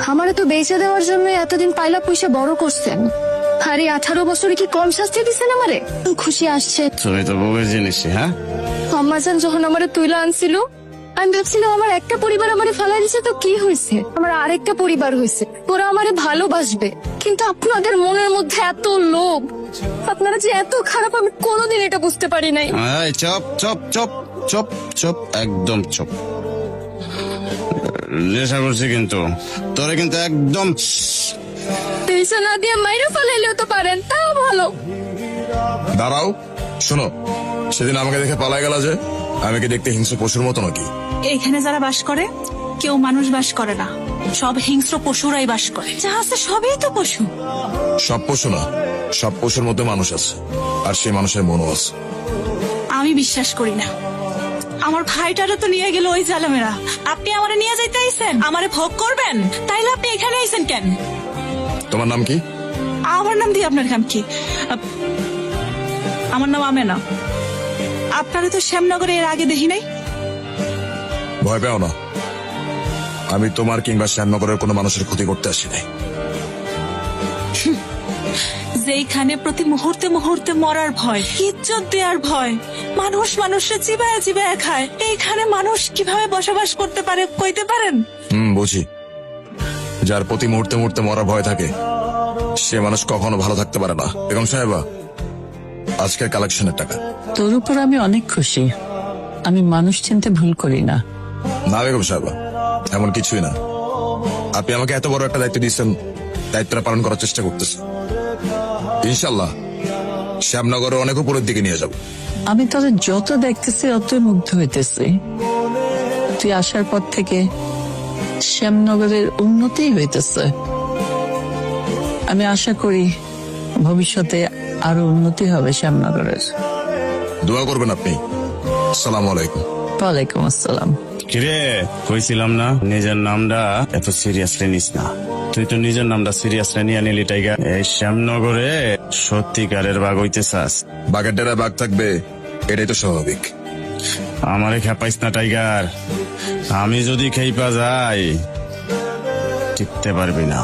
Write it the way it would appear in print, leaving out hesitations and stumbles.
আমারে তো বেচে দেওয়ার জন্য এতদিন পাইলা পয়সা বড় করছেন, আর এই 18 বছরে কি কম শাস্তি দিচ্ছেন আমারে? খুশি আসছে। তুমি তো বউয়ের জিনিস, হ্যাঁ? আম্মাজান যখন আমারে তুইলা আনছিল, আমি ভাবছিলাম আমার একটা পরিবার আমারে ফালাই দিছে তো কি হয়েছে, আমার আরেকটা পরিবার হয়েছে, ওরা আমারে ভালোবাসবে। কিন্তু আপনাদের মনের মধ্যে এত লোভ, আপনারা যে এত খারাপ, আমি কোনোদিন এটা বুঝতে পারি নাই। এই chop chop chop chop chop, একদম চপ। নেশা করছি কিন্তু, তোরে কিন্তু একদম পয়সা না দিয়ে মাইরে ফালাইলেও তো পারেন, তাও ভালো। দাঁড়াও, শোনো, সেদিন আমাকে দেখে পালাই গেল যে, আমি কি দেখতে হিংস্র পশুর মতো নাকি? এখানে যারা বাস করে কেউ মানুষ বাস করে না, সব হিংস্র পশুরাই বাস করে। যা আছে সবই তো পশু। সব পশু না, সব পশুর মধ্যে মানুষ আছে, আর সেই মানুষের মনও আছে। আমি বিশ্বাস করি না। আমার ভাইটারও তো নিয়ে গেল ওই জালেমেরা। আপনি আমারে নিয়ে যাইতে আইছেন, আমারে ভোগ করবেন, তাইলে আপনি এখানে আইছেন কেন? তোমার নাম কি? আমার নাম দিয়ে আপনার নাম কি? আমার নাম আমেনা। আপনারা তো শ্যামনগরে এর আগে দেখি নাই। ভয় পেও না, আমি তোমার কিংবা শ্যামনগরের কোনো মানুষের ক্ষতি করতে আসি নাই। যেখানে প্রতি মুহূর্তে মুহূর্তে মরার ভয়, ইজ্জত দেওয়ার ভয়, মানুষ মানুষে চিবায় চিবায় খায়, এইখানে মানুষ কিভাবে বসবাস করতে পারে কইতে পারেন? বুঝি। যার প্রতি মুহূর্তে মুহূর্তে মরা ভয় থাকে, সে মানুষ কখনো ভালো থাকতে পারে না। বেগম সাহেবা, আজকের কালেকশনের টাকা। তোর উপর আমি অনেক খুশি। আমি মানুষ চিনতে ভুল করি না। না বেগম সাহেবা, এমন কিছুই না। আপনি আমাকে এত বড় একটা দায়িত্ব দিয়েছেন, দায়িত্বটা পালন করার চেষ্টা করতেছি। ইনশাল্লাহ শ্যামনগরে অনেক উপরের দিকে নিয়ে যাব। আমি তোদের যত দেখতেছি অতই মুগ্ধ হইতেছি। তুই আসার পর থেকে শ্যামনগরের উন্নতি হইতেছে। আমি আশা করি ভবিষ্যতে আরো উন্নতি হবে শ্যামনগরের। দোয়া করবেন আপনি। আসসালামু আলাইকুম। ওয়ালাইকুম আসসালাম। কিরে, কইছিলাম না নিজের নামটা এত সিরিয়াসলি নিস না। তুই তো নিজের নামটা সিরিয়াসলি নিয়ে নিলি টাইগার। এই শ্যামনগরে সত্যিকারের বাঘ হইতে চাস? বাঘের ডেরায় বাঘ থাকবে, এটাই তো স্বাভাবিক। আমারে খেপাইস না টাইগার, আমি যদি খেইপা যাই টিকতে পারবি না।